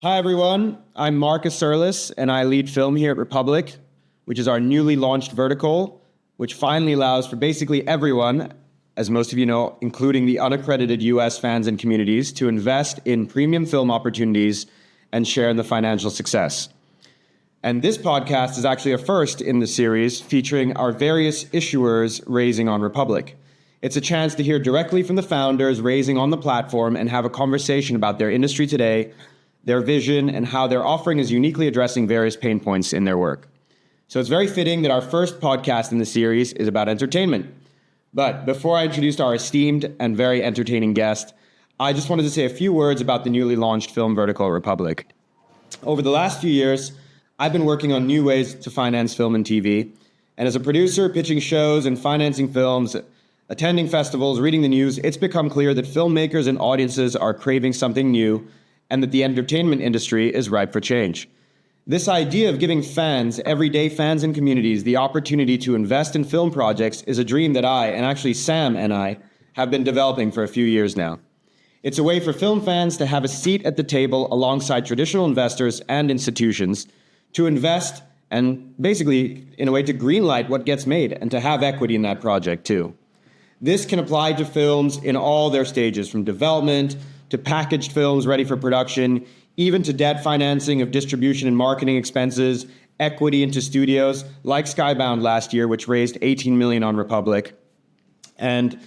Hi, everyone. I'm Marc Iserlis, and I lead film here at Republic, which is our newly launched vertical, which finally allows for basically everyone, as most of you know, including the unaccredited US fans and communities, to invest in premium film opportunities and share in the financial success. And this podcast is actually a first in the series featuring our various issuers raising on Republic. It's a chance to hear directly from the founders raising on the platform and have a conversation about their industry today, their vision, and how their offering is uniquely addressing various pain points in their work. So it's very fitting that our first podcast in the series is about entertainment. But before I introduce our esteemed and very entertaining guest, I just wanted to say a few words about the newly launched film vertical at Republic. Over the last few years, I've been working on new ways to finance film and TV. And as a producer, pitching shows and financing films, attending festivals, reading the news, it's become clear that filmmakers and audiences are craving something new and that the entertainment industry is ripe for change. This idea of giving fans, everyday fans and communities, the opportunity to invest in film projects is a dream that I, and actually Sam and I, have been developing for a few years now. It's a way for film fans to have a seat at the table alongside traditional investors and institutions to invest and basically, in a way, to greenlight what gets made and to have equity in that project too. This can apply to films in all their stages, from development to packaged films ready for production, even to debt financing of distribution and marketing expenses, equity into studios, like Skybound last year, which raised $18 million on Republic. And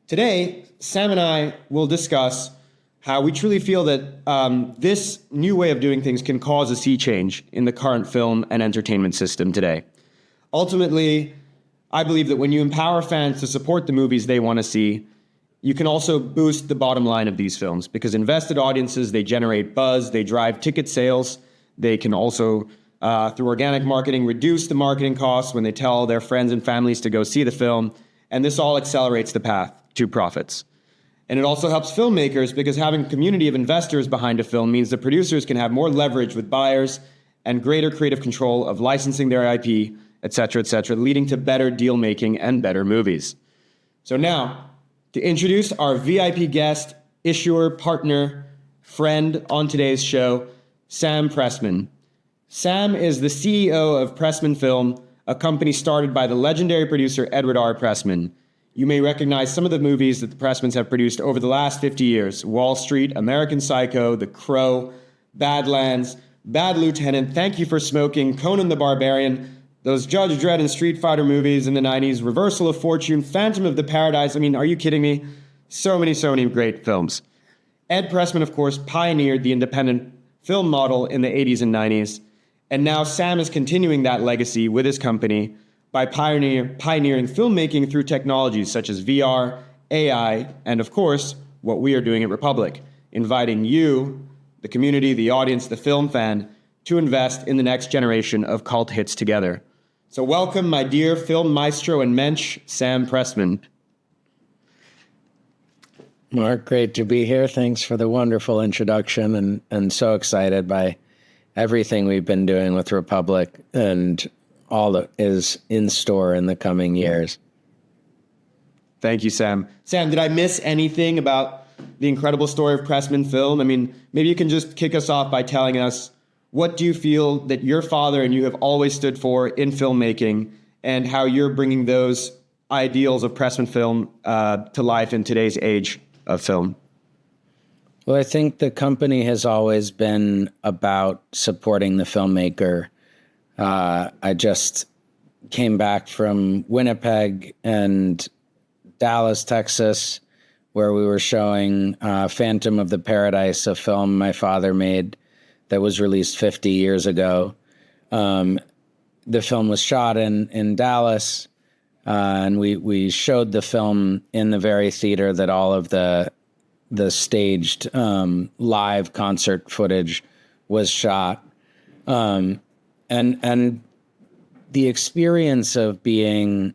today, Sam and I will discuss how we truly feel that this new way of doing things can cause a sea change in the current film and entertainment system today. Ultimately, I believe that when you empower fans to support the movies they want to see, you can also boost the bottom line of these films, because invested audiences, they generate buzz, they drive ticket sales. They can also, through organic marketing, reduce the marketing costs when they tell their friends and families to go see the film. And this all accelerates the path to profits. And it also helps filmmakers, because having a community of investors behind a film means that producers can have more leverage with buyers and greater creative control of licensing their IP, et cetera, leading to better deal making and better movies. So now, to introduce our VIP guest, issuer, partner, friend on today's show, Sam Pressman. Sam is the CEO of Pressman Film, a company started by the legendary producer Edward R. Pressman. You may recognize some of the movies that the Pressmans have produced over the last 50 years: Wall Street, American Psycho, The Crow, Badlands, Bad Lieutenant, Thank You for Smoking, Conan the Barbarian, those Judge Dredd and Street Fighter movies in the 90s, Reversal of Fortune, Phantom of the Paradise. I mean, are you kidding me? So many great films. Ed Pressman, of course, pioneered the independent film model in the 80s and 90s. And now Sam is continuing that legacy with his company by pioneering filmmaking through technologies such as VR, AI, and of course, what we are doing at Republic, inviting you, the community, the audience, the film fan, to invest in the next generation of cult hits together. So welcome, my dear film maestro and mensch, Sam Pressman. Mark, great to be here. Thanks for the wonderful introduction, and so excited by everything we've been doing with Republic and all that is in store in the coming years. Thank you, Sam. Sam, did I miss anything about the incredible story of Pressman Film? I mean, maybe you can just kick us off by telling us, what do you feel that your father and you have always stood for in filmmaking, and how you're bringing those ideals of Pressman Film to life in today's age of film? Well, I think the company has always been about supporting the filmmaker. I just came back from Winnipeg and Dallas, Texas, where we were showing Phantom of the Paradise, a film my father made that was released 50 years ago. The film was shot in Dallas, and we showed the film in the very theater that all of the staged live concert footage was shot. And the experience of being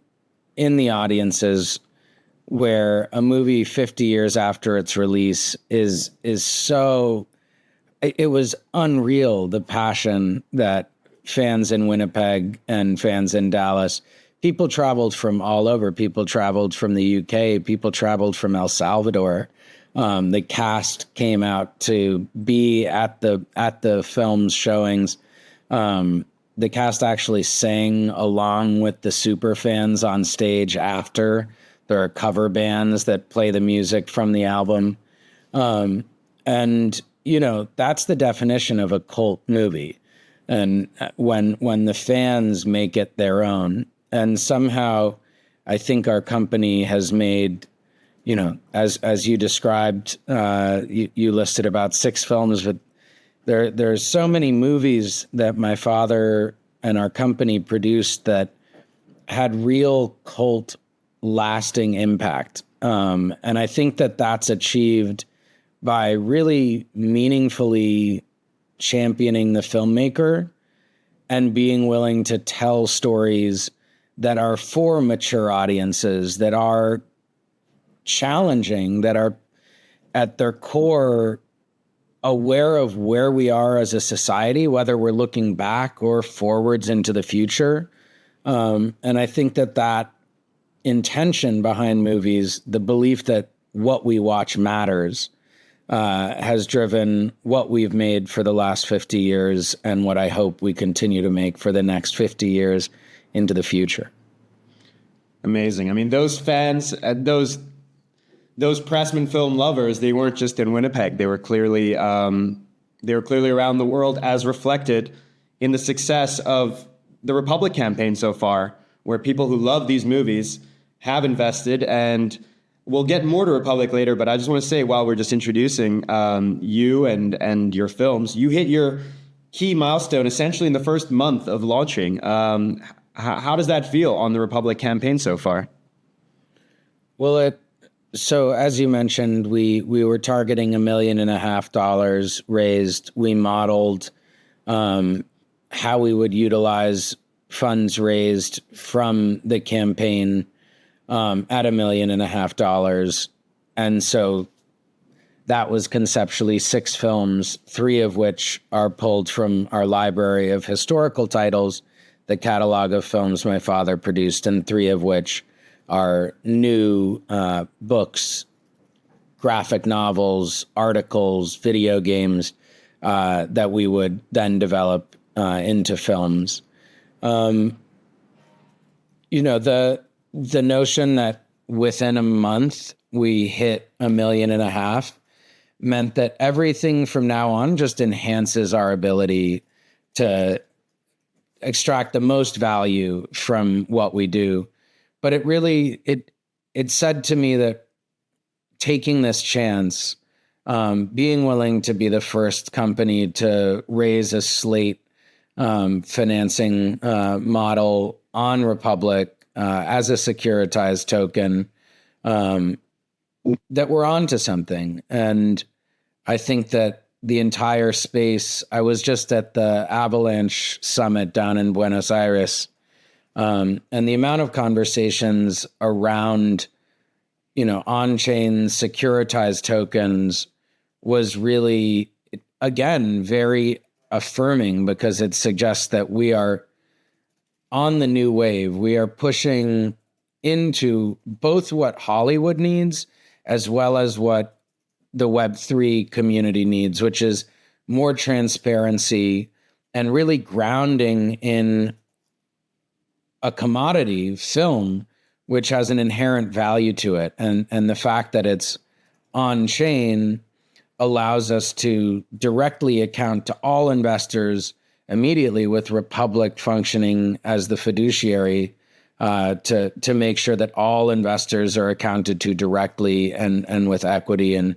in the audiences where a movie 50 years after its release is so... It was unreal, the passion that fans in Winnipeg and fans in Dallas, people traveled from all over. People traveled from the UK. People traveled from El Salvador. The cast came out to be at the film's showings. The cast actually sang along with the super fans on stage after. There are cover bands that play the music from the album. And, that's the definition of a cult movie. And when the fans make it their own. And somehow I think our company has made, as you described, you listed about 6 films, but there's so many movies that my father and our company produced that had real cult lasting impact. And I think that that's achieved by really meaningfully championing the filmmaker and being willing to tell stories that are for mature audiences, that are challenging, that are at their core aware of where we are as a society, whether we're looking back or forwards into the future. And I think that intention behind movies, the belief that what we watch matters, has driven what we've made for the last 50 years and what I hope we continue to make for the next 50 years into the future. Amazing. I mean, those fans, those Pressman Film lovers, they weren't just in Winnipeg. They were clearly around the world, as reflected in the success of the Republic campaign so far, where people who love these movies have invested. And we'll get more to Republic later, but I just want to say, while we're just introducing you and your films, you hit your key milestone essentially in the first month of launching. How does that feel on the Republic campaign so far? Well, so as you mentioned, we were targeting $1.5 million raised. We modeled how we would utilize funds raised from the campaign at $1.5 million. And so that was conceptually 6 films, 3 of which are pulled from our library of historical titles, the catalog of films my father produced, and 3 of which are new books, graphic novels, articles, video games that we would then develop into films. The notion that within a month we hit $1.5 million meant that everything from now on just enhances our ability to extract the most value from what we do. But it really, it said to me that taking this chance, being willing to be the first company to raise a Slate financing model on Republic as a securitized token, that we're onto something. And I think that the entire space, I was just at the Avalanche summit down in Buenos Aires, and the amount of conversations around, on-chain securitized tokens was really, again, very affirming, because it suggests that we are on the new wave. We are pushing into both what Hollywood needs as well as what the Web3 community needs, which is more transparency and really grounding in a commodity, film, which has an inherent value to it. And the fact that it's on-chain allows us to directly account to all investors immediately, with Republic functioning as the fiduciary to make sure that all investors are accounted to directly and with equity and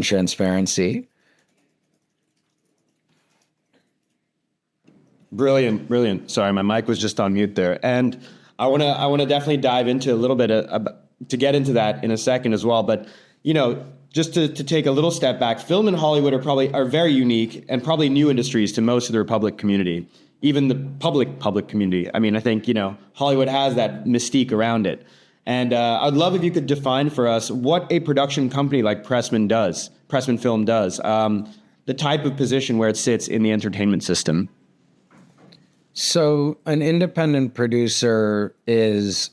transparency. Brilliant. Sorry, my mic was just on mute there. And I want to definitely dive into a little bit to get into that in a second as well. But, just to take a little step back, film and Hollywood are very unique and probably new industries to most of the Republic community, even the public community. I mean, I think, Hollywood has that mystique around it. And I'd love if you could define for us what a production company like Pressman Film does, the type of position where it sits in the entertainment system. So an independent producer is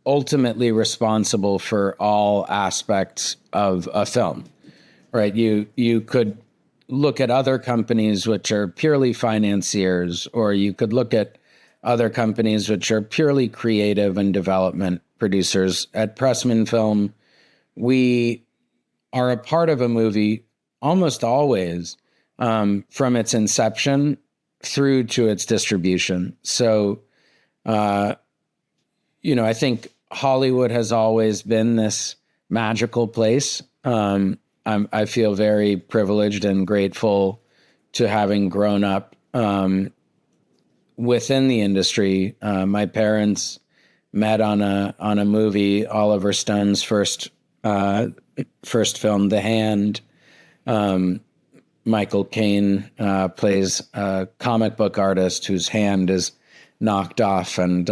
ultimately responsible for all aspects of a film. right? You could look at other companies which are purely financiers, or you could look at other companies which are purely creative and development producers. At Pressman Film, we are a part of a movie almost always, from its inception through to its distribution. So, I think Hollywood has always been this magical place. I feel very privileged and grateful to having grown up within the industry. My parents met on a movie, Oliver Stone's first film, The Hand. Michael Caine plays a comic book artist whose hand is knocked off and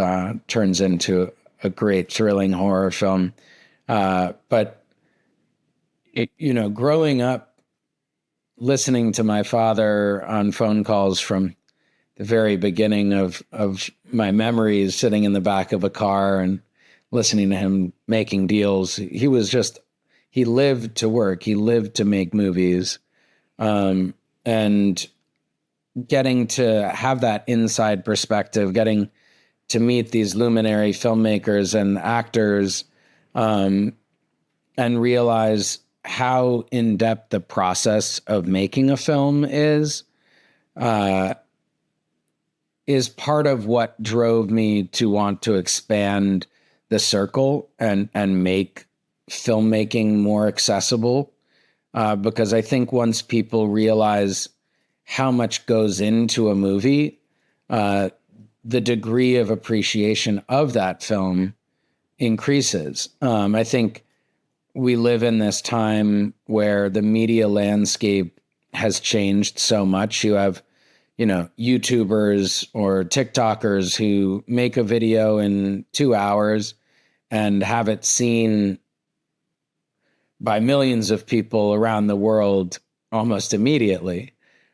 turns into a great thrilling horror film. But growing up, listening to my father on phone calls from the very beginning of my memories, sitting in the back of a car and listening to him making deals, he lived to work. He lived to make movies. And getting to have that inside perspective, getting to meet these luminary filmmakers and actors, and realize how in-depth the process of making a film is part of what drove me to want to expand the circle and make filmmaking more accessible. Because I think once people realize how much goes into a movie, the degree of appreciation of that film increases. I think we live in this time where the media landscape has changed so much. You have, YouTubers or TikTokers who make a video in 2 hours and have it seen by millions of people around the world almost immediately.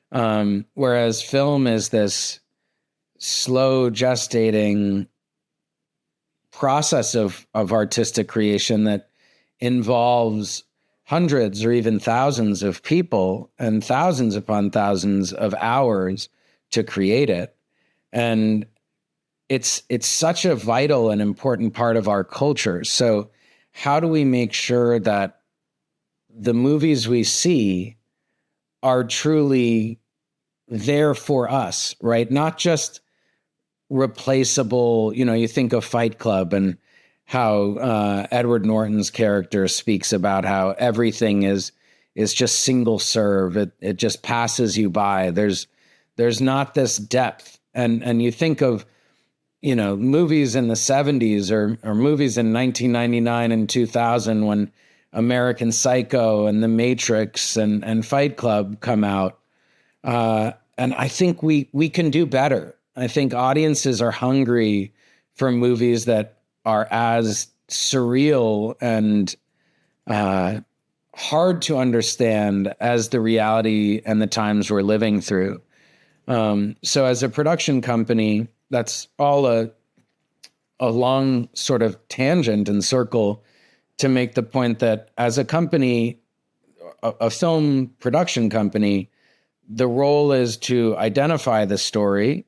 Whereas film is this slow gestating process of artistic creation that involves hundreds or even thousands of people and thousands upon thousands of hours to create it. And it's such a vital and important part of our culture. So how do we make sure that the movies we see are truly there for us, right? Not just replaceable. You think of Fight Club and how Edward Norton's character speaks about how everything is just single serve. It just passes you by. There's not this depth. And you think of, movies in the 70s or movies in 1999 and 2000 when American Psycho and The Matrix and Fight Club come out. And I think we can do better. I think audiences are hungry for movies that are as surreal and hard to understand as the reality and the times we're living through. So as a production company, that's all a long sort of tangent and circle to make the point that as a company, a film production company, the role is to identify the story.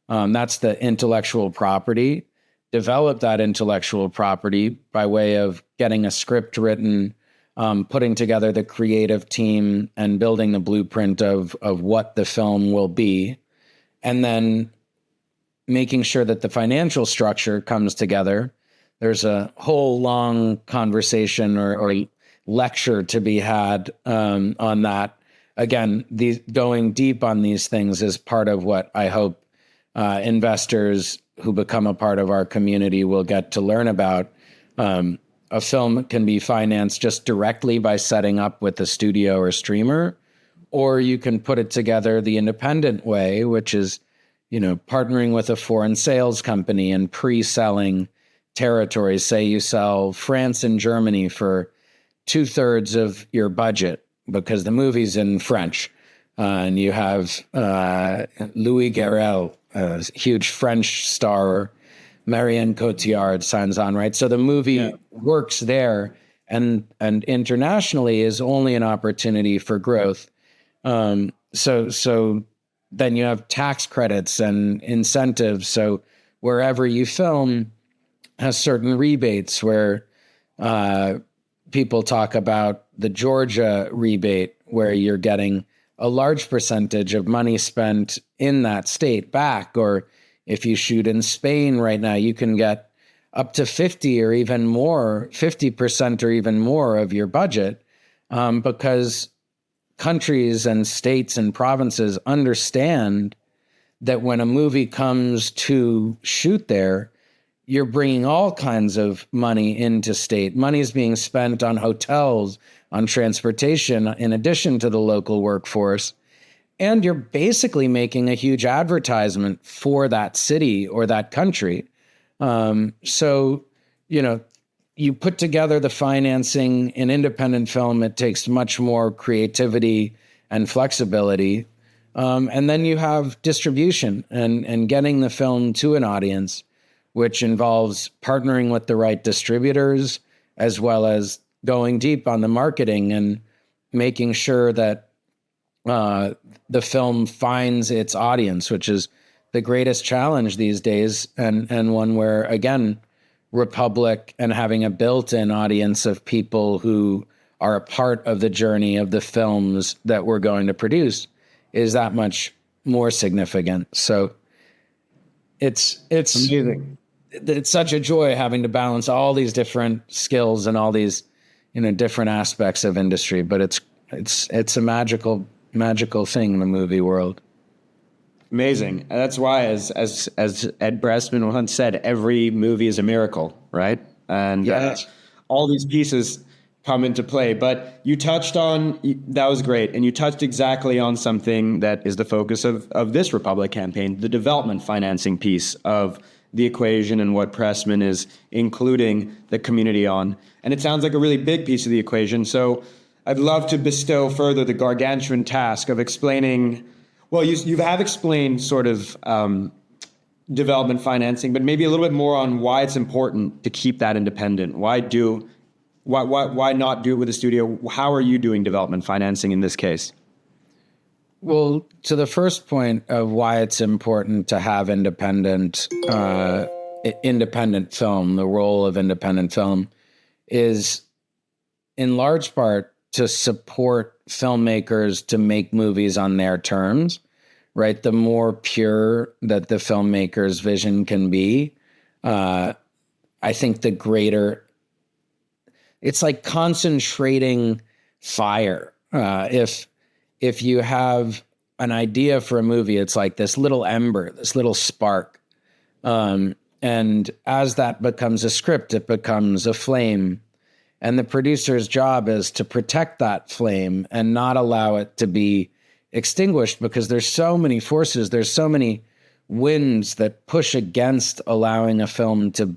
That's the intellectual property. Develop that intellectual property by way of getting a script written, putting together the creative team and building the blueprint of what the film will be. And then making sure that the financial structure comes together. There's a whole long conversation or lecture to be had on that. Again, going deep on these things is part of what I hope investors who become a part of our community will get to learn about. A film can be financed just directly by setting up with a studio or streamer, or you can put it together the independent way, which is, partnering with a foreign sales company and pre-selling territories. Say you sell France and Germany for 2/3 of your budget because the movie's in French, and you have Louis Garrel, a huge French star, Marianne Cotillard signs on, right? So the movie works there, and internationally is only an opportunity for growth. So then you have tax credits and incentives. So wherever you film has certain rebates where people talk about the Georgia rebate, where you're getting a large percentage of money spent in that state back. Or if you shoot in Spain right now, you can get up to 50 or even more, 50% or even more of your budget, because countries and states and provinces understand that when a movie comes to shoot there, you're bringing all kinds of money into state. Money is being spent on hotels, on transportation, in addition to the local workforce. And you're basically making a huge advertisement for that city or that country. So, you put together the financing in independent film, it takes much more creativity and flexibility. And then you have distribution and getting the film to an audience, which involves partnering with the right distributors, as well as going deep on the marketing and making sure that the film finds its audience, which is the greatest challenge these days, and one where, again, Republic and having a built-in audience of people who are a part of the journey of the films that we're going to produce is that much more significant. So it's Amazing. It's such a joy having to balance all these different skills and all these, different aspects of industry, but it's a magical thing in the movie world. Amazing. That's why, as Ed Pressman once said, every movie is a miracle, right? And Yes. all these pieces come into play. But you touched on, that was great, and you touched exactly on something that is the focus of this Republic campaign, the development financing piece of the equation and what Pressman is including the community on. And it sounds like a really big piece of the equation. So I'd love to bestow further the gargantuan task of explaining. Well, you have explained sort of development financing, but maybe a little bit more on why it's important to keep that independent. Why not do it with a studio? How are you doing development financing in this case? Well, to the first point of why it's important to have independent film, the role of independent film is in large part to support filmmakers to make movies on their terms, right? The more pure that the filmmaker's vision can be, I think the greater. It's like concentrating fire. If you have an idea for a movie, it's like this little ember, this little spark. And as that becomes a script, it becomes a flame. And the producer's job is to protect that flame and not allow it to be extinguished, because there's so many forces, there's so many winds that push against allowing a film to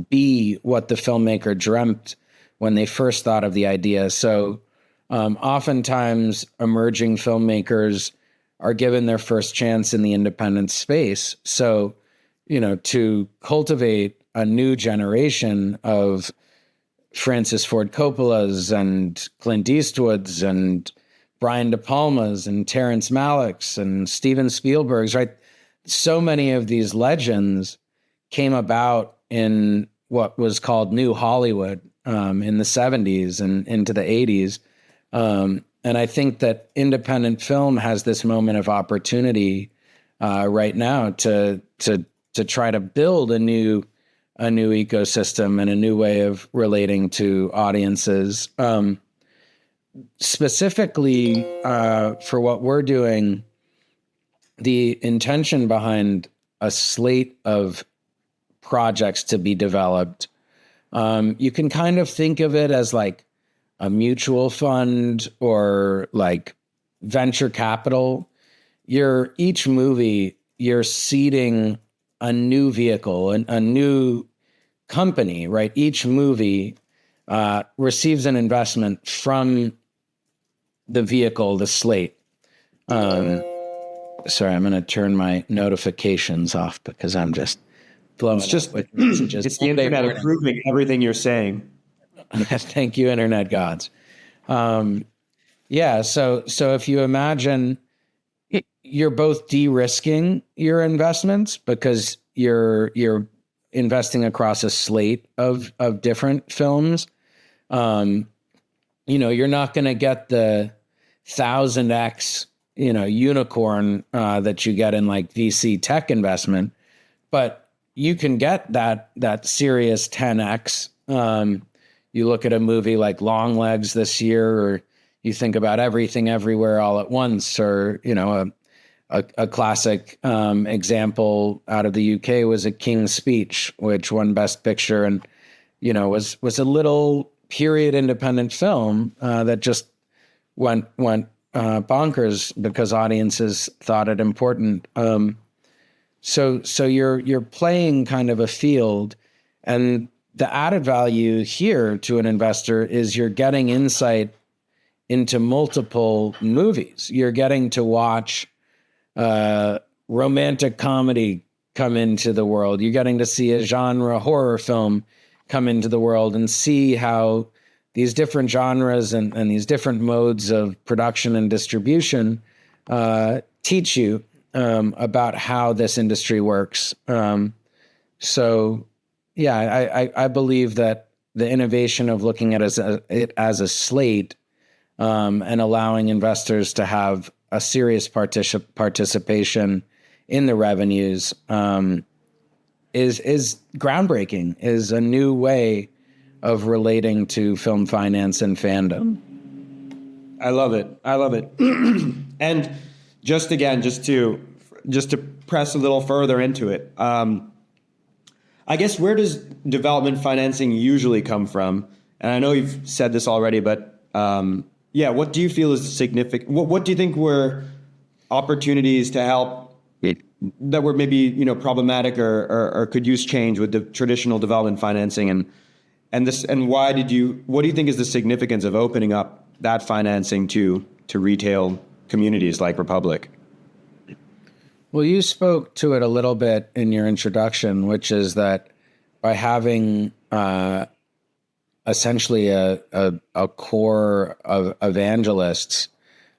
be what the filmmaker dreamt when they first thought of the idea. So oftentimes emerging filmmakers are given their first chance in the independent space. So, to cultivate a new generation of Francis Ford Coppola's and Clint Eastwood's and Brian De Palma's and Terrence Malick's and Steven Spielberg's, right? So many of these legends came about in what was called New Hollywood in the 70s and into the 80s. And I think that independent film has this moment of opportunity right now to try to build a new ecosystem and a new way of relating to audiences. Specifically for what we're doing, the intention behind a slate of projects to be developed, you can kind of think of it as like a mutual fund or like venture capital. Each movie, you're seeding a new vehicle, a new company, right? Each movie receives an investment from the vehicle, the slate. Sorry, I'm going to turn my notifications off because I'm just blowing up with messages. It's the internet approving everything you're saying. Thank you, internet gods. Yeah. So if you imagine you're both de-risking your investments because you're investing across a slate of different films. You're not going to get the 1000x, unicorn that you get in like VC tech investment, but you can get that serious 10x. You look at a movie like Longlegs this year, or you think about Everything Everywhere All at Once, or a classic example out of the UK was A King's Speech, which won Best Picture, and was a little period independent film that just went bonkers because audiences thought it important. So you're playing kind of a field, and the added value here to an investor is you're getting insight into multiple movies. You're getting to watch romantic comedy come into the world. You're getting to see a genre horror film come into the world and see how these different genres and these different modes of production and distribution teach you about how this industry works. So, yeah, I believe that the innovation of looking at it as a slate and allowing investors to have a serious participation in the revenues is groundbreaking, is a new way of relating to film finance and fandom. I love it. And just to press a little further into it, I guess, where does development financing usually come from? And I know you've said this already, but what do you feel is significant? What do you think were opportunities to help that were maybe problematic or could use change with the traditional development financing, and what do you think is the significance of opening up that financing to retail communities like Republic? Well, you spoke to it a little bit in your introduction, which is that by having essentially a core of evangelists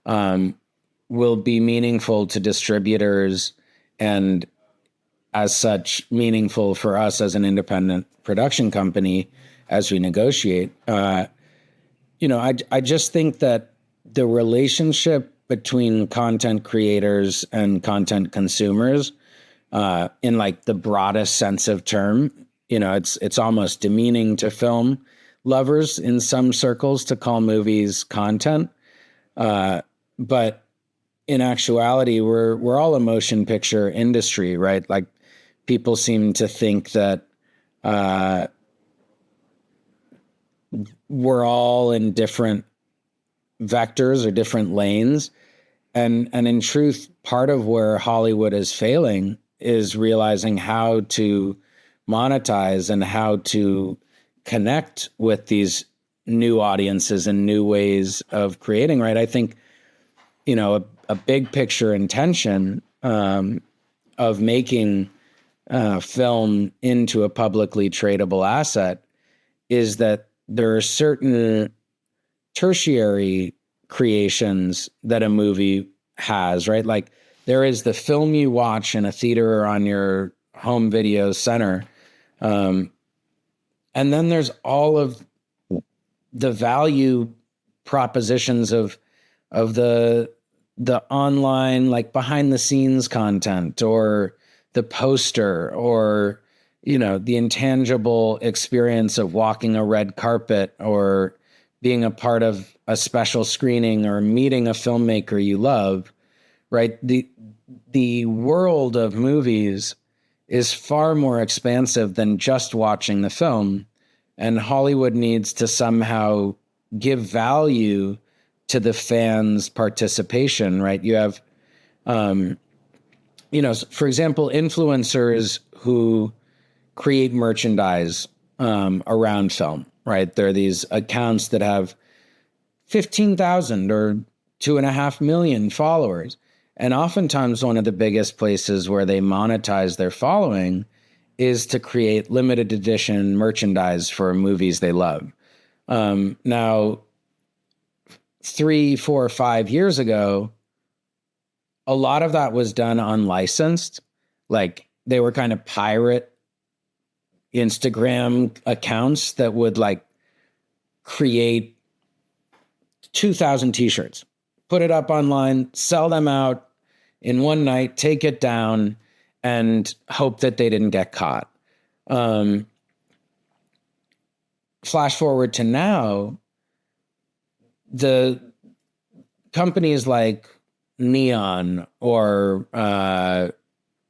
will be meaningful to distributors, and as such meaningful for us as an independent production company as we negotiate. I just think that the relationship between content creators and content consumers, in like the broadest sense of term, it's almost demeaning to film lovers in some circles to call movies content. But in actuality, we're all a motion picture industry, right? Like, people seem to think that we're all in different vectors or different lanes. And in truth, part of where Hollywood is failing is realizing how to monetize and how to connect with these new audiences and new ways of creating, right? I think, a big picture intention of making film into a publicly tradable asset is that there are certain tertiary creations that a movie has, right? Like, there is the film you watch in a theater or on your home video center. And then there's all of the value propositions of the online, like, behind the scenes content, or the poster, or, the intangible experience of walking a red carpet, or being a part of a special screening, or meeting a filmmaker you love, right? The world of movies is far more expansive than just watching the film, and Hollywood needs to somehow give value to the fans' participation, right? You have, for example, influencers who create merchandise around film, right? There are these accounts that have 15,000 or 2.5 million followers. And oftentimes one of the biggest places where they monetize their following is to create limited edition merchandise for movies they love. Now, 3, 4, 5 years ago, a lot of that was done unlicensed. Like they were kind of pirate Instagram accounts that would like create 2,000 t-shirts, put it up online, sell them out in one night, take it down, and hope that they didn't get caught. Flash forward to now, the companies like Neon or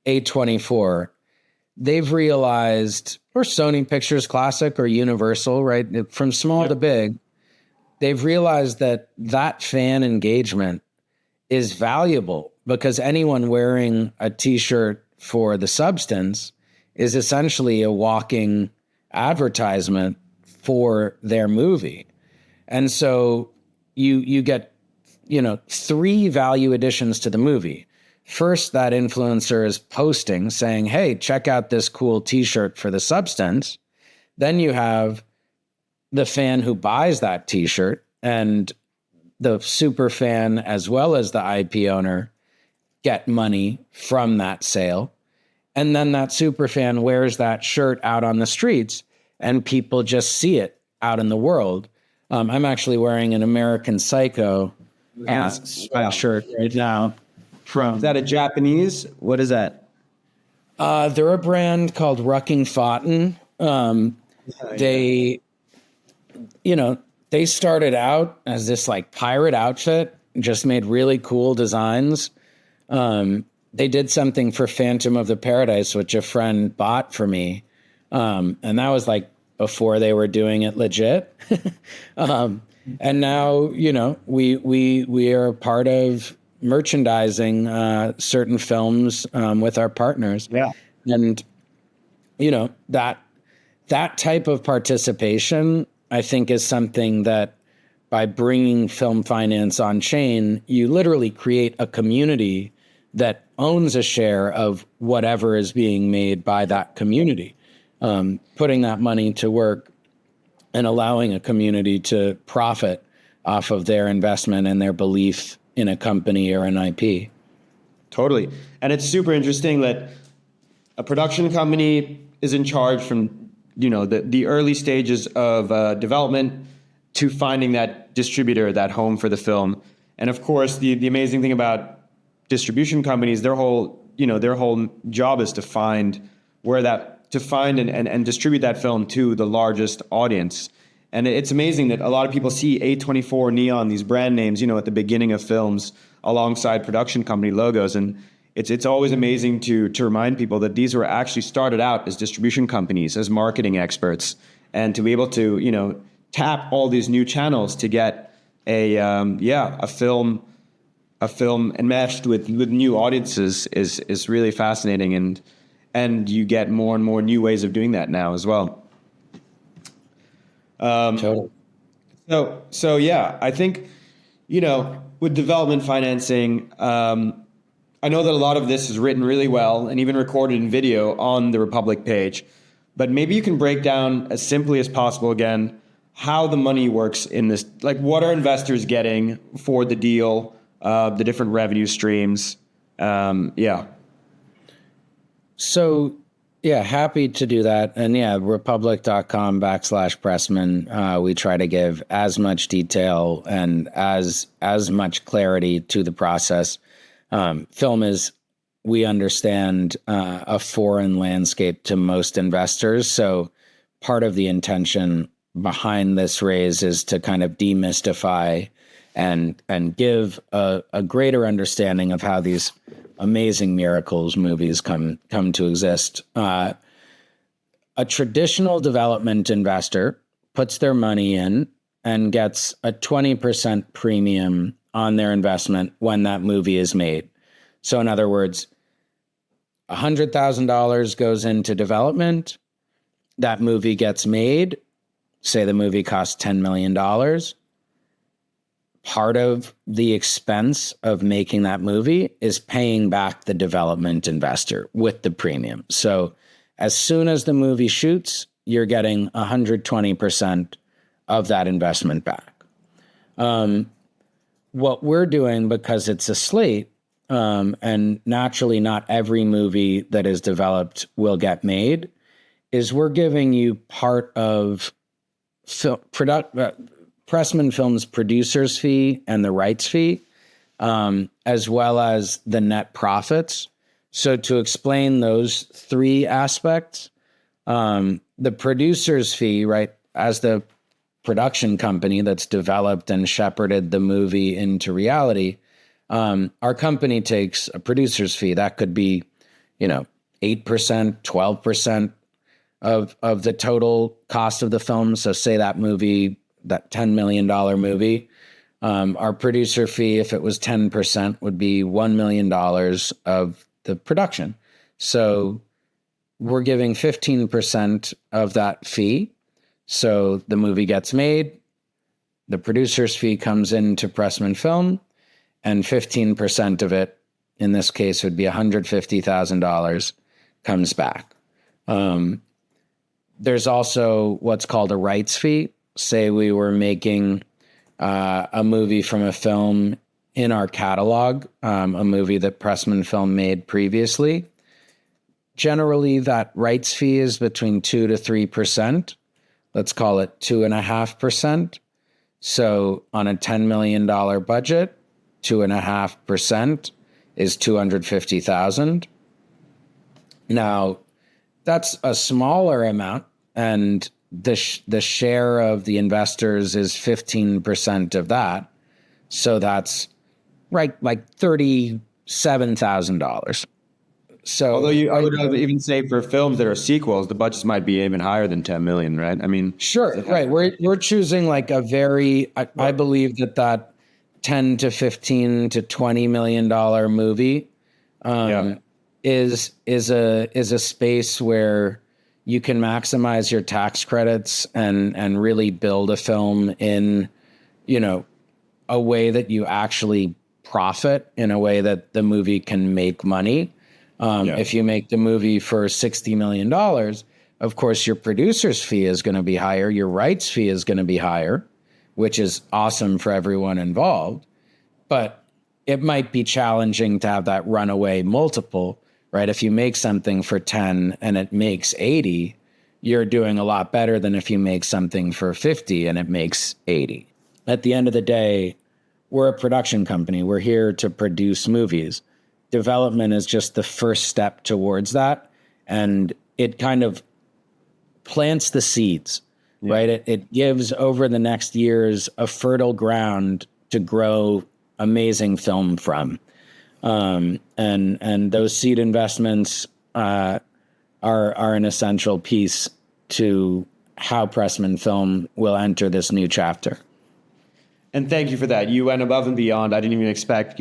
A24, they've realized, or Sony Pictures Classic or Universal, right? From small to big, they've realized that that fan engagement is valuable because anyone wearing a t-shirt for the substance is essentially a walking advertisement for their movie. And so you get, 3 value additions to the movie. First, that influencer is posting saying, hey, check out this cool t-shirt for the substance. Then you have the fan who buys that t-shirt and the super fan as well as the IP owner get money from that sale. And then that super fan wears that shirt out on the streets and people just see it out in the world. I'm actually wearing an American Psycho shirt right now. Is that a Japanese? What is that? They're a brand called Rucking Fountain. They started out as this like pirate outfit, just made really cool designs. They did something for Phantom of the Paradise, which a friend bought for me. And that was like before they were doing it legit. And now, we are part of merchandising certain films with our partners. Yeah. And, that type of participation, I think, is something that by bringing film finance on chain, you literally create a community that owns a share of whatever is being made by that community, putting that money to work and allowing a community to profit off of their investment and their belief in a company or an IP. Totally. And it's super interesting that a production company is in charge from, the early stages of development to finding that distributor, that home for the film. And of course, the amazing thing about distribution companies, their whole job is to find and distribute that film to the largest audience. And it's amazing that a lot of people see A24, Neon, these brand names, at the beginning of films alongside production company logos. And it's always amazing to remind people that these were actually started out as distribution companies, as marketing experts, and to be able to, tap all these new channels to get a film enmeshed with new audiences is really fascinating. And you get more and more new ways of doing that now as well. Totally. So yeah, I think, with development financing, I know that a lot of this is written really well and even recorded in video on the Republic page, but maybe you can break down as simply as possible again how the money works in this. Like, what are investors getting for the deal, the different revenue streams? So, yeah, happy to do that. And yeah, republic.com/Pressman. We try to give as much detail and as much clarity to the process. Film is, we understand, a foreign landscape to most investors. So part of the intention behind this raise is to kind of demystify and give a greater understanding of how these amazing miracles movies come to exist. A traditional development investor puts their money in and gets a 20% premium on their investment when that movie is made. So in other words, $100,000 goes into development. That movie gets made. Say the movie costs $10 million. Part of the expense of making that movie is paying back the development investor with the premium. So as soon as the movie shoots, you're getting 120% of that investment back. What we're doing, because it's a slate, and naturally not every movie that is developed will get made, is we're giving you part of Pressman Film's producer's fee and the rights fee, as well as the net profits. So to explain those three aspects, the producer's fee, right, as the production company that's developed and shepherded the movie into reality, our company takes a producer's fee. That could be, 8%, 12% of the total cost of the film. So say that movie, that $10 million movie, our producer fee, if it was 10%, would be $1 million of the production. So we're giving 15% of that fee. So the movie gets made, the producer's fee comes into Pressman Film, and 15% of it, in this case, would be $150,000, comes back. There's also what's called a rights fee. Say we were making a movie from a film in our catalog, a movie that Pressman Film made previously. Generally, that rights fee is between 2 to 3%. Let's call it 2.5%. So on a $10 million budget, 2.5% is $250,000. Now, that's a smaller amount, and the share of the investors is 15% of that. So that's right, like $37,000. So, although I would even say for films that are sequels, the budgets might be even higher than 10 million, right? I mean, sure, right. We're choosing like a very, I believe that 10 to 15 to $20 million movie is a space where you can maximize your tax credits and really build a film in, a way that you actually profit, in a way that the movie can make money. If you make the movie for $60 million, of course, your producer's fee is going to be higher. Your rights fee is going to be higher, which is awesome for everyone involved. But it might be challenging to have that runaway multiple, right? If you make something for 10 and it makes 80, you're doing a lot better than if you make something for 50 and it makes 80. At the end of the day, we're a production company. We're here to produce movies. Development is just the first step towards that. And it kind of plants the seeds, right? It gives over the next years a fertile ground to grow amazing film from. And those seed investments are an essential piece to how Pressman Film will enter this new chapter. And thank you for that. You went above and beyond. I didn't even expect,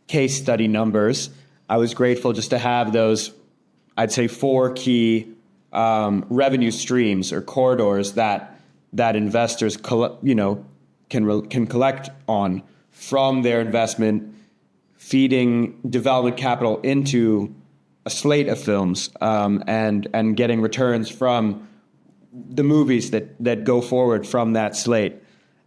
case study numbers. I was grateful just to have those, I'd say, 4 key revenue streams or corridors that investors can collect on from their investment, feeding development capital into a slate of films, and getting returns from the movies that go forward from that slate.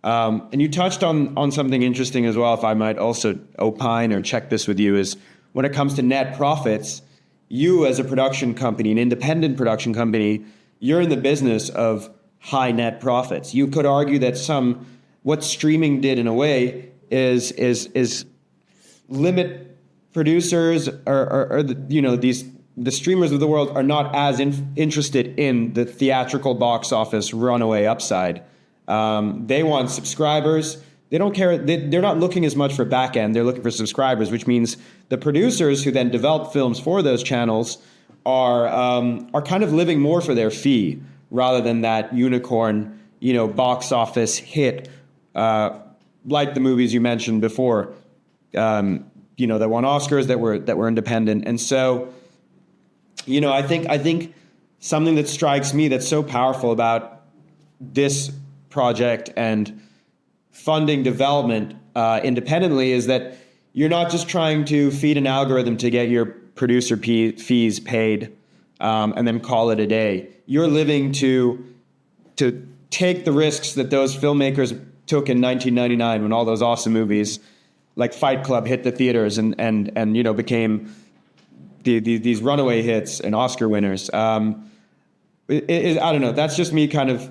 And you touched on something interesting as well, if I might also opine or check this with you, is when it comes to net profits, you as a production company, an independent production company, you're in the business of high net profits. You could argue that what streaming did in a way is limit producers or the streamers of the world are not as interested in the theatrical box office runaway upside. They want subscribers. They don't care. They're not looking as much for back end. They're looking for subscribers, which means the producers who then develop films for those channels are kind of living more for their fee rather than that unicorn, box office hit, like the movies you mentioned before, that won Oscars, that were independent. And so, I think something that strikes me that's so powerful about this project and funding development independently is that you're not just trying to feed an algorithm to get your producer fees paid and then call it a day. You're living to take the risks that those filmmakers took in 1999 when all those awesome movies like Fight Club hit the theaters and became these runaway hits and Oscar winners. I don't know. That's just me kind of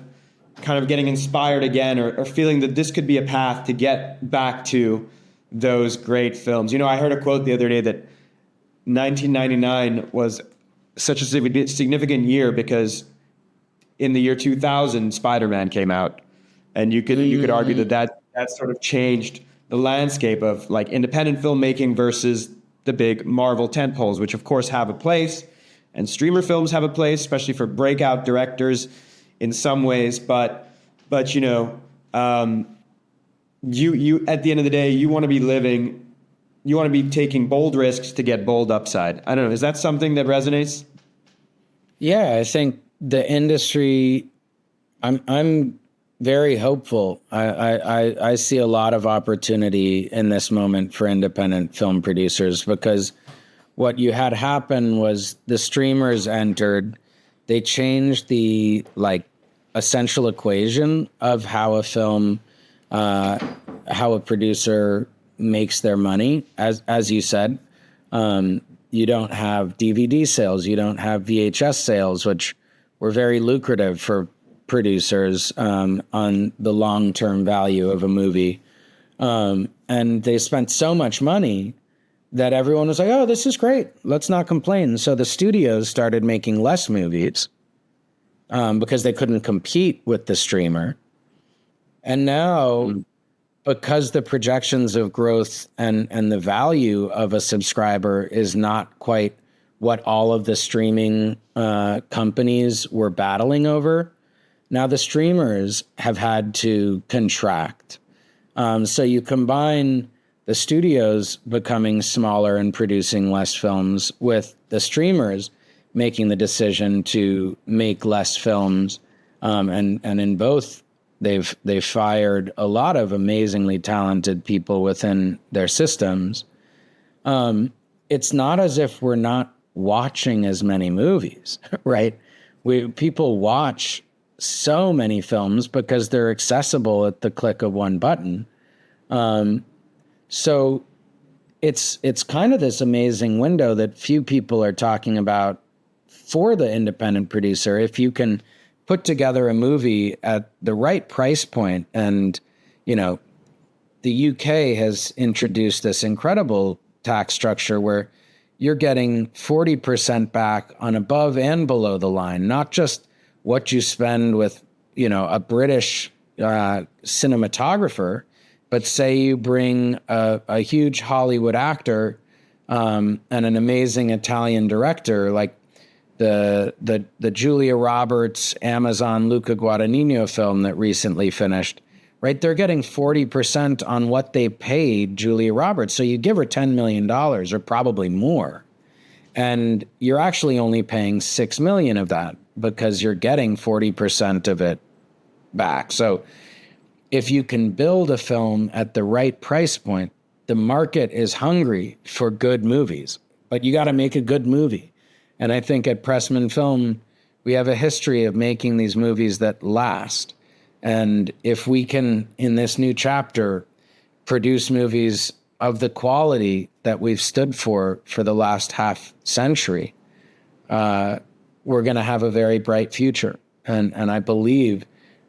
getting inspired again, or feeling that this could be a path to get back to those great films. I heard a quote the other day that 1999 was such a significant year because in the year 2000, Spider-Man came out, and you could argue that sort of changed the landscape of like independent filmmaking versus the big Marvel tentpoles, which of course have a place, and streamer films have a place, especially for breakout directors in some ways. But you at the end of the day, you want to be taking bold risks to get bold upside. I don't know. Is that something that resonates? Yeah, I think the industry, I'm very hopeful. I see a lot of opportunity in this moment for independent film producers, because what you had happen was the streamers entered, they changed the essential equation of how a film, how a producer makes their money. As you said, you don't have DVD sales, you don't have VHS sales, which were very lucrative for producers on the long-term value of a movie. And they spent so much money that everyone was like, oh, this is great, let's not complain. So the studios started making less movies because they couldn't compete with the streamer. And now, because the projections of growth and the value of a subscriber is not quite what all of the streaming companies were battling over, now the streamers have had to contract. So you combine the studios becoming smaller and producing less films with the streamers making the decision to make less films. And in both, they've fired a lot of amazingly talented people within their systems. It's not as if we're not watching as many movies, right? People watch so many films because they're accessible at the click of one button. So it's kind of this amazing window that few people are talking about for the independent producer. If you can put together a movie at the right price point, and, the UK has introduced this incredible tax structure where you're getting 40% back on above and below the line, not just what you spend with, a British cinematographer, but say you bring a huge Hollywood actor and an amazing Italian director, like the Julia Roberts, Amazon, Luca Guadagnino film that recently finished, right? They're getting 40% on what they paid Julia Roberts. So you give her $10 million or probably more, and you're actually only paying $6 million of that because you're getting 40% of it back. So if you can build a film at the right price point, the market is hungry for good movies, but you got to make a good movie. And I think at Pressman Film, we have a history of making these movies that last. And if we can, in this new chapter, produce movies of the quality that we've stood for the last half century, we're going to have a very bright future. And I believe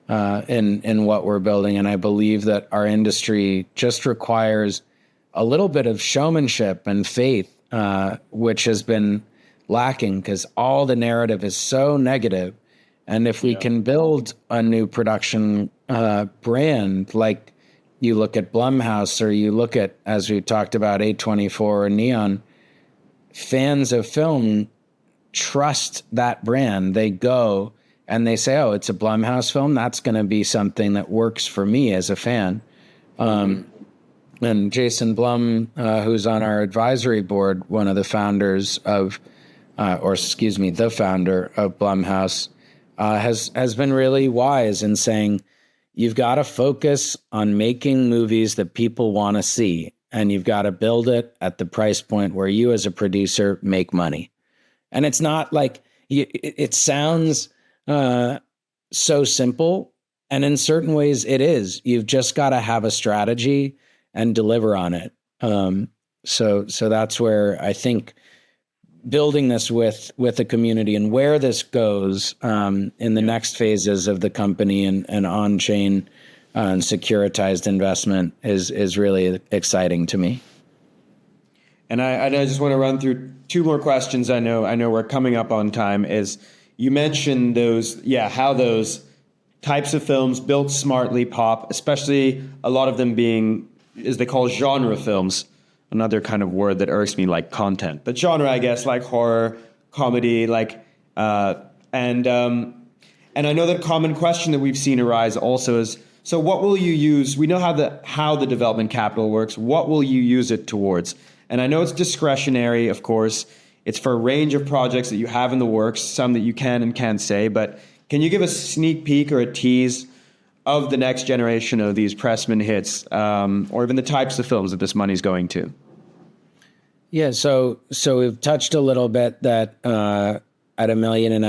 in what we're building. And I believe that our industry just requires a little bit of showmanship and faith, which has been lacking because all the narrative is so negative. And if we can build a new production brand, like you look at Blumhouse, or you look at, as we talked about, A24 or Neon, fans of film trust that brand. They go and they say, oh, it's a Blumhouse film. That's going to be something that works for me as a fan. And Jason Blum, who's on our advisory board, one of the founders of, the founder of Blumhouse, has been really wise in saying, you've got to focus on making movies that people want to see, and you've got to build it at the price point where you as a producer make money. And it's not like, it sounds so simple, And in certain ways it is. You've just got to have a strategy and deliver on it. So that's where I think building this with the community and where this goes in the next phases of the company and on-chain and securitized investment is really exciting to me. And I just want to run through two more questions. I know we're coming up on time. Is you mentioned how those types of films built smartly pop, especially a lot of them being, as they call, genre films. Another kind of word that irks me, like content. But genre, I guess, like horror, comedy, and I know that a common question that we've seen arise also is, so what will you use? We know how the development capital works. What will you use it towards? And I know it's discretionary, of course. It's for a range of projects that you have in the works, some that you can and can't say. But can you give a sneak peek or a tease of the next generation of these Pressman hits, or even the types of films that this money's going to? Yeah, so we've touched a little bit that at $1.5 million,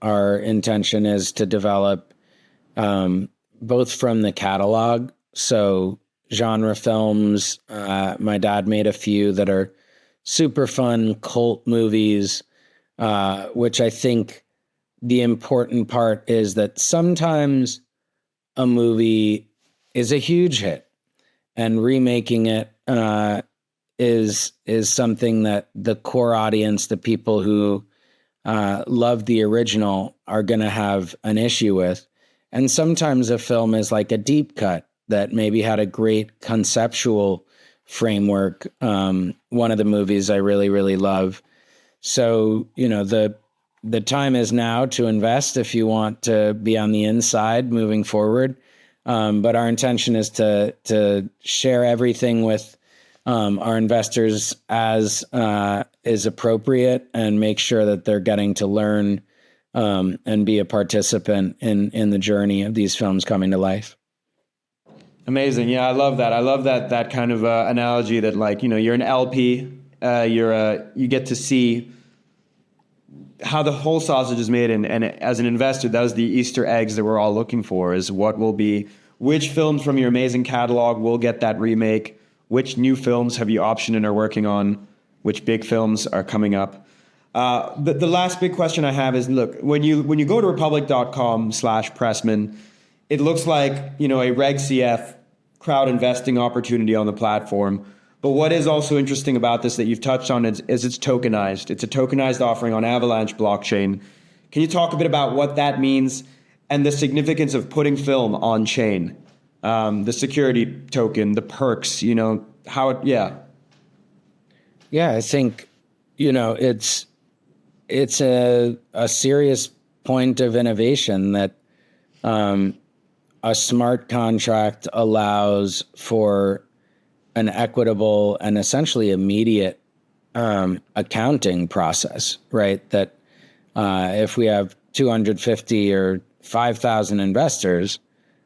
our intention is to develop both from the catalog, so genre films. My dad made a few that are super fun cult movies, which I think the important part is that sometimes a movie is a huge hit, and remaking it is something that the core audience, the people who love the original, are going to have an issue with. And sometimes a film is like a deep cut that maybe had a great conceptual framework. One of the movies I really, really love. So, the time is now to invest if you want to be on the inside moving forward. But our intention is to share everything with our investors as is appropriate, and make sure that they're getting to learn and be a participant in the journey of these films coming to life. Amazing. Yeah, I love that. I love that kind of analogy that, you're an LP, you get to see how the whole sausage is made, and as an investor, that was the Easter eggs that we're all looking for, is which films from your amazing catalog will get that remake, which new films have you optioned and are working on, which big films are coming up. The last big question I have is, look, when you go to republic.com/Pressman, it looks like, a Reg CF crowd investing opportunity on the platform. But what is also interesting about this that you've touched on is it's tokenized. It's a tokenized offering on Avalanche blockchain. Can you talk a bit about what that means and the significance of putting film on chain? The security token, the perks, how it, yeah. Yeah, I think, it's a serious point of innovation that a smart contract allows for an equitable and essentially immediate accounting process, right? That if we have 250 or 5,000 investors,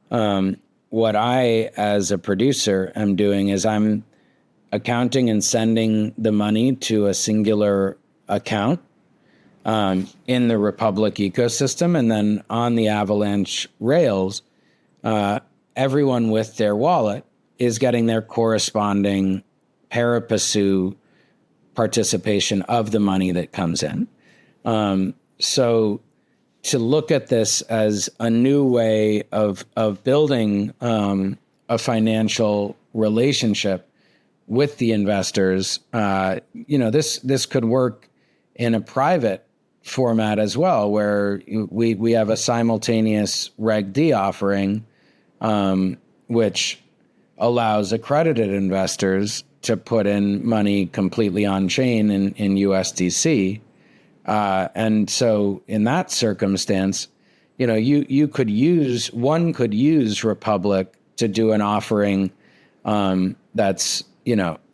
what I, as a producer, am doing is I'm accounting and sending the money to a singular account in the Republic ecosystem, and then on the Avalanche rails, everyone with their wallet is getting their corresponding pari passu participation of the money that comes in. So to look at this as a new way of building a financial relationship with the investors, this could work in a private format as well, where we have a simultaneous Reg D offering, which allows accredited investors to put in money completely on chain in USDC. And so in that circumstance, one could use Republic to do an offering that's,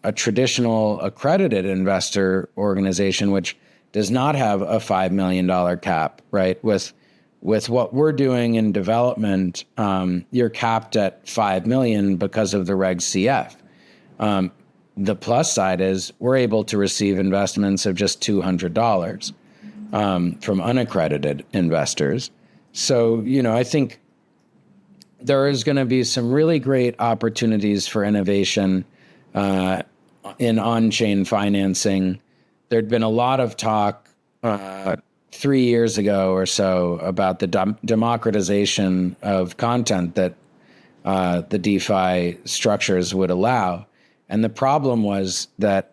a traditional accredited investor organization, which does not have a $5 million cap, right? With what we're doing in development, you're capped at 5 million because of the Reg CF. The plus side is we're able to receive investments of just $200 from unaccredited investors. So, I think there is going to be some really great opportunities for innovation in on-chain financing. There'd been a lot of talk 3 years ago or so about the democratization of content that the DeFi structures would allow. And the problem was that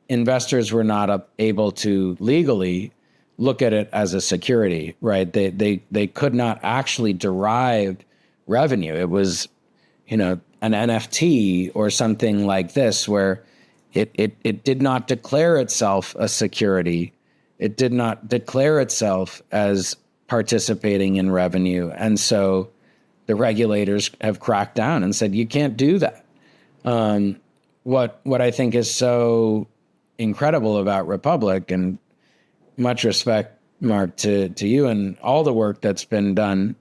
investors were not able to legally look at it as a security, right? They could not actually derive revenue. It was, an NFT or something like this, where it did not declare itself a security. It did not declare itself as participating in revenue. And so the regulators have cracked down and said, you can't do that. What I think is so incredible about Republic, and much respect, Marc, to you and all the work that's been done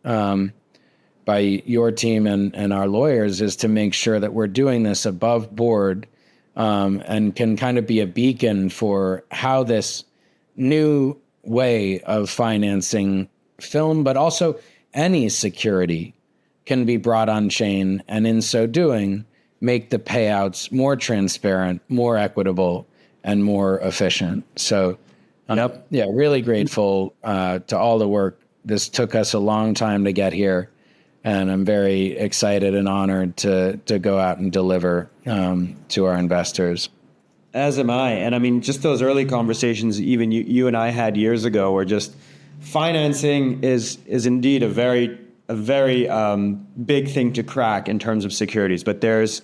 by your team and our lawyers, is to make sure that we're doing this above board and can kind of be a beacon for how this new way of financing film, but also any security, can be brought on chain, and in so doing, make the payouts more transparent, more equitable, and more efficient. So, really grateful to all the work. This took us a long time to get here, and I'm very excited and honored to go out and deliver to our investors. As am I. And I mean, just those early conversations, even you and I had years ago, were just financing is indeed a very big thing to crack in terms of securities. But there's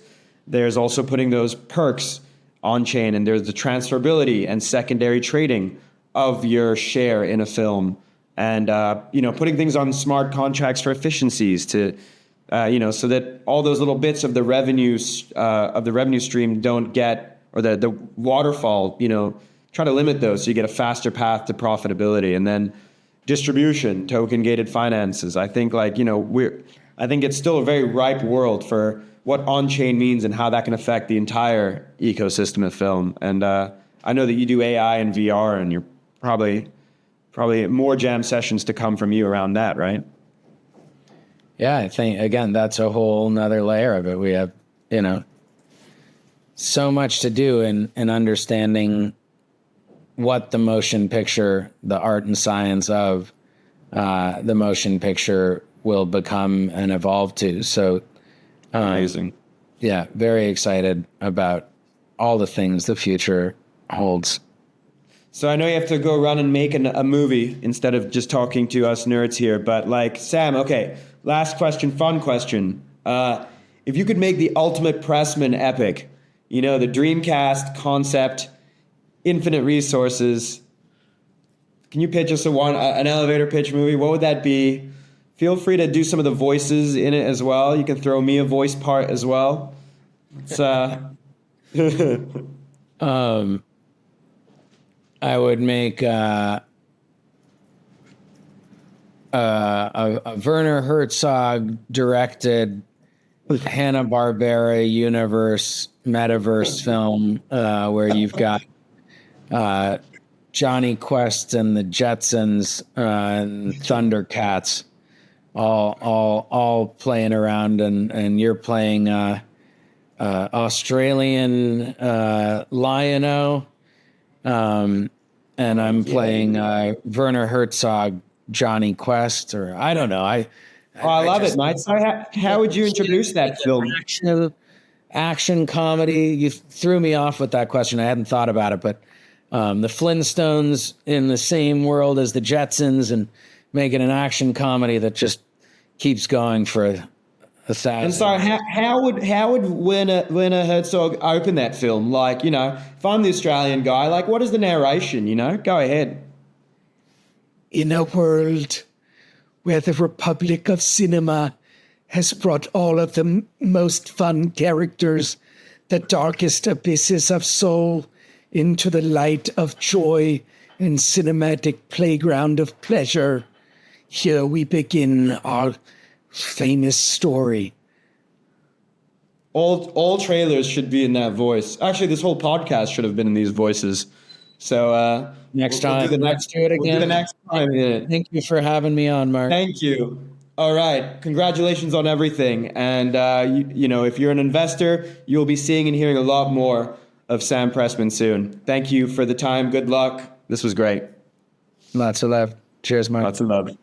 also putting those perks on chain, and there's the transferability and secondary trading of your share in a film, and putting things on smart contracts for efficiencies to so that all those little bits of the revenue stream don't get, or the waterfall, try to limit those so you get a faster path to profitability. And then distribution, token gated finances. I think I think it's still a very ripe world for what on-chain means and how that can affect the entire ecosystem of film. And I know that you do AI and VR, and you're probably more jam sessions to come from you around that, right? Yeah, I think, again, that's a whole nother layer of it. We have, so much to do in understanding what the motion picture, the art and science of the motion picture will become and evolve to. So amazing. Yeah, very excited about all the things the future holds. So I know you have to go run and make a movie instead of just talking to us nerds here. But Sam, okay, last question, fun question. If you could make the ultimate Pressman epic, the Dreamcast concept, infinite resources, can you pitch us an elevator pitch movie? What would that be? Feel free to do some of the voices in it as well. You can throw me a voice part as well. It's I would make a Werner Herzog directed Hanna-Barbera universe metaverse film where you've got Johnny Quest and the Jetsons and Thundercats all playing around, and you're playing Australian Lion-O. And I'm playing Werner Herzog, Johnny Quest, or I don't know. I love it, Mike. So how would you introduce that film? Action comedy. You threw me off with that question. I hadn't thought about it, but the Flintstones in the same world as the Jetsons, and making an action comedy that just keeps going for a thousand. And so how would Werner Herzog open that film? If I'm the Australian guy, what is the narration? Go ahead. In a world where the Republic of Cinema has brought all of the most fun characters, the darkest abysses of soul, into the light of joy and cinematic playground of pleasure, here we begin our famous story. All trailers should be in that voice. Actually, this whole podcast should have been in these voices. So next time, let's do it again. We'll do the next time. Yeah. Thank you for having me on, Marc. Thank you. All right. Congratulations on everything. And, if you're an investor, you'll be seeing and hearing a lot more of Sam Pressman soon. Thank you for the time. Good luck. This was great. Lots of love. Cheers, Mark. Lots of love.